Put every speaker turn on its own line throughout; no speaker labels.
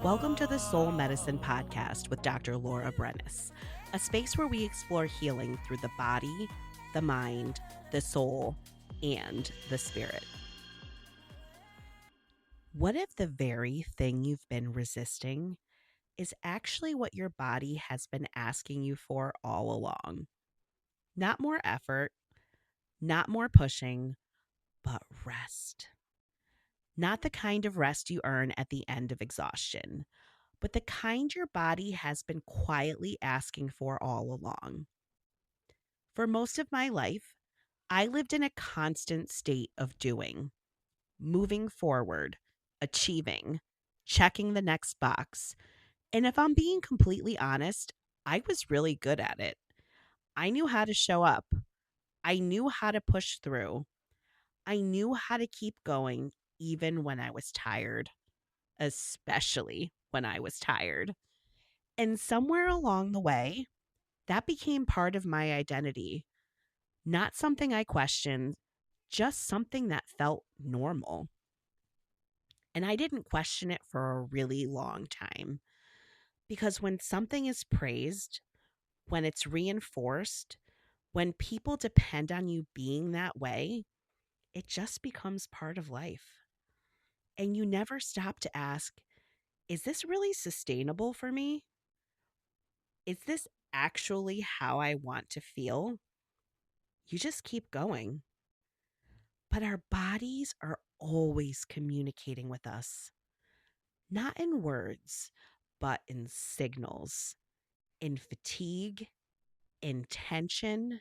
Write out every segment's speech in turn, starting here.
Welcome to the Soul Medicine Podcast with Dr. Laura Brennis, a space where we explore healing through the body, the mind, the soul, and the spirit. What if the very thing you've been resisting is actually what your body has been asking you for all along? Not more effort, not more pushing, but rest. Not the kind of rest you earn at the end of exhaustion, but the kind your body has been quietly asking for all along. For most of my life, I lived in a constant state of doing, moving forward, achieving, checking the next box. And if I'm being completely honest, I was really good at it. I knew how to show up. I knew how to push through. I knew how to keep going even when I was tired, especially when I was tired. And somewhere along the way, that became part of my identity, not something I questioned, just something that felt normal. And I didn't question it for a really long time because when something is praised, when it's reinforced, when people depend on you being that way, it just becomes part of life. And you never stop to ask, is this really sustainable for me? Is this actually how I want to feel? You just keep going. But our bodies are always communicating with us, not in words, but in signals, in fatigue, in tension,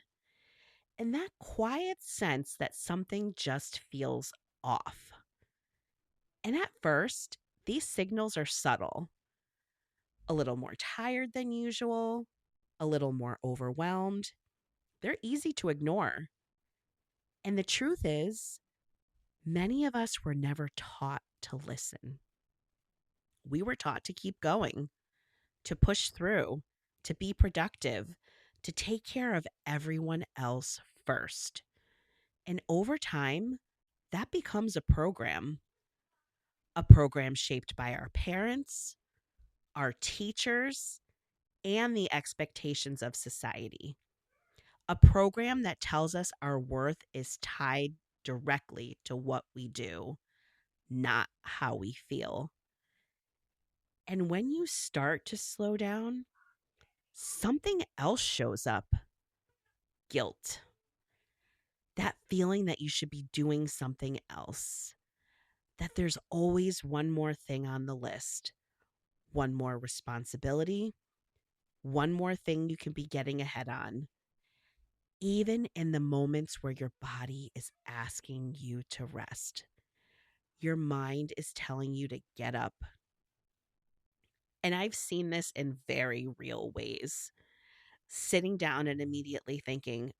and that quiet sense that something just feels off. And at first, these signals are subtle, a little more tired than usual, a little more overwhelmed. They're easy to ignore. And the truth is, many of us were never taught to listen. We were taught to keep going, to push through, to be productive, to take care of everyone else first. And over time, that becomes a program shaped by our parents, our teachers, and the expectations of society. A program that tells us our worth is tied directly to what we do, not how we feel. And when you start to slow down, something else shows up: guilt. That feeling that you should be doing something else, that there's always one more thing on the list, one more responsibility, one more thing you can be getting ahead on, even in the moments where your body is asking you to rest. Your mind is telling you to get up. And I've seen this in very real ways. Sitting down and immediately thinking,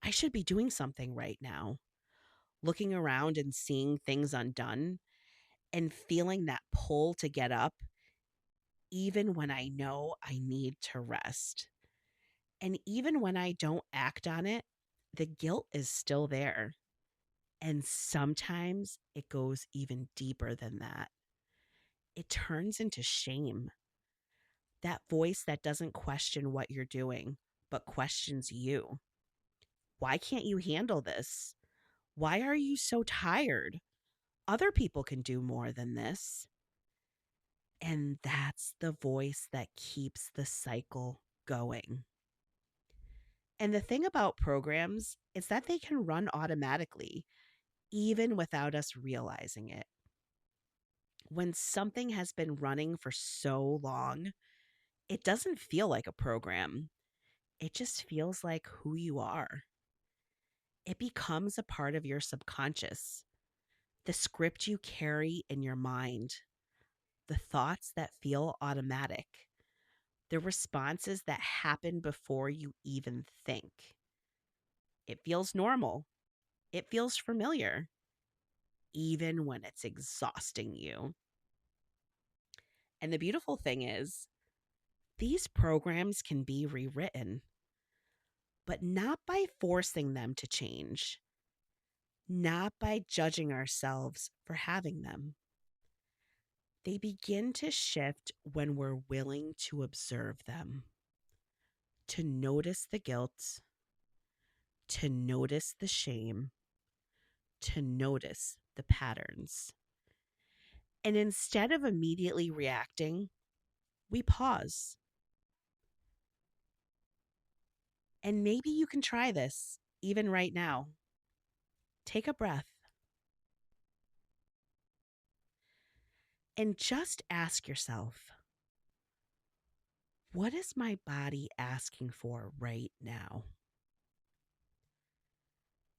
I should be doing something right now. Looking around and seeing things undone and feeling that pull to get up, even when I know I need to rest. And even when I don't act on it, the guilt is still there. And sometimes it goes even deeper than that. It turns into shame. That voice that doesn't question what you're doing, but questions you. Why can't you handle this? Why are you so tired? Other people can do more than this. And that's the voice that keeps the cycle going. And the thing about programs is that they can run automatically, even without us realizing it. When something has been running for so long, it doesn't feel like a program. It just feels like who you are. It becomes a part of your subconscious, the script you carry in your mind, the thoughts that feel automatic, the responses that happen before you even think. It feels normal. It feels familiar, even when it's exhausting you. And the beautiful thing is, these programs can be rewritten, but not by forcing them to change, not by judging ourselves for having them, They begin to shift when we're willing to observe them, to notice the guilt, to notice the shame, to notice the patterns. And instead of immediately reacting, we pause. And maybe you can try this even right now. Take a breath and just ask yourself, what is my body asking for right now?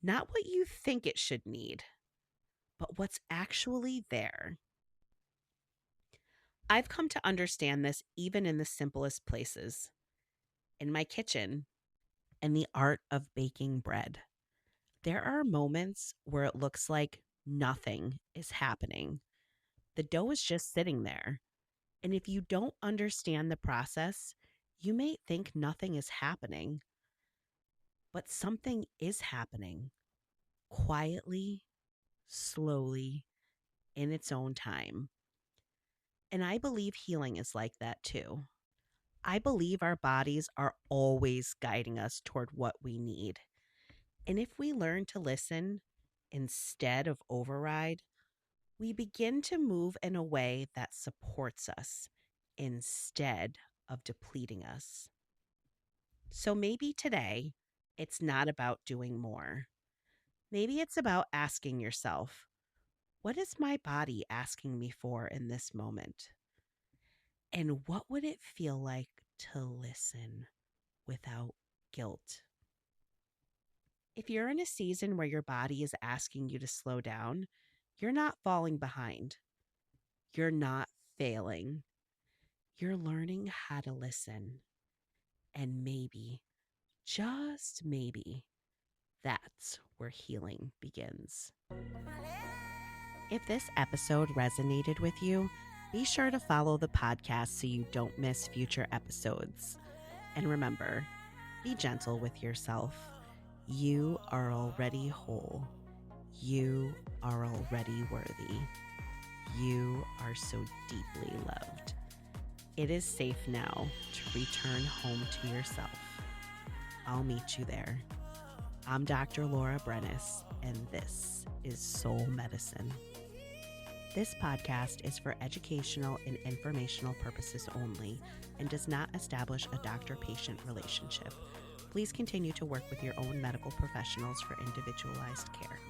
Not what you think it should need, but what's actually there. I've come to understand this even in the simplest places, in my kitchen and the art of baking bread. There are moments where it looks like nothing is happening. The dough is just sitting there. And if you don't understand the process, you may think nothing is happening, but something is happening quietly, slowly, in its own time. And I believe healing is like that too. I believe our bodies are always guiding us toward what we need. And if we learn to listen instead of override, we begin to move in a way that supports us instead of depleting us. So maybe today, it's not about doing more. Maybe it's about asking yourself, what is my body asking me for in this moment? And what would it feel like to listen without guilt? If you're in a season where your body is asking you to slow down, you're not falling behind. You're not failing. You're learning how to listen. And maybe, just maybe, that's where healing begins. If this episode resonated with you, be sure to follow the podcast so you don't miss future episodes. And remember, be gentle with yourself. You are already whole. You are already worthy. You are so deeply loved. It is safe now to return home to yourself. I'll meet you there. I'm Dr. Laura Brennis, and this is Soul Medicine. This podcast is for educational and informational purposes only and does not establish a doctor-patient relationship. Please continue to work with your own medical professionals for individualized care.